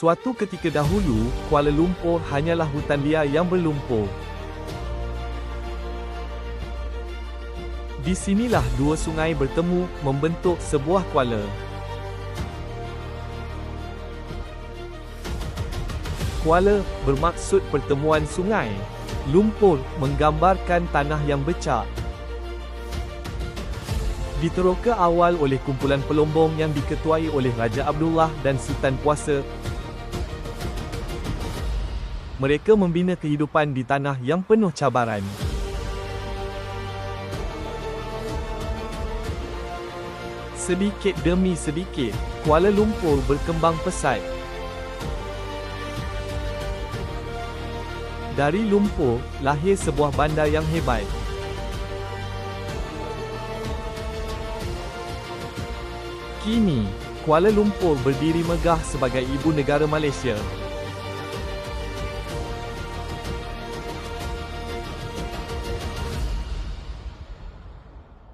Suatu ketika dahulu, Kuala Lumpur hanyalah hutan liar yang berlumpur. Di sinilah dua sungai bertemu, membentuk sebuah kuala. Kuala bermaksud pertemuan sungai. Lumpur menggambarkan tanah yang becak. Diteroka awal oleh kumpulan pelombong yang diketuai oleh Raja Abdullah dan Sultan Puasa. Mereka membina kehidupan di tanah yang penuh cabaran. Sedikit demi sedikit, Kuala Lumpur berkembang pesat. Dari lumpur, lahir sebuah bandar yang hebat. Kini, Kuala Lumpur berdiri megah sebagai ibu negara Malaysia.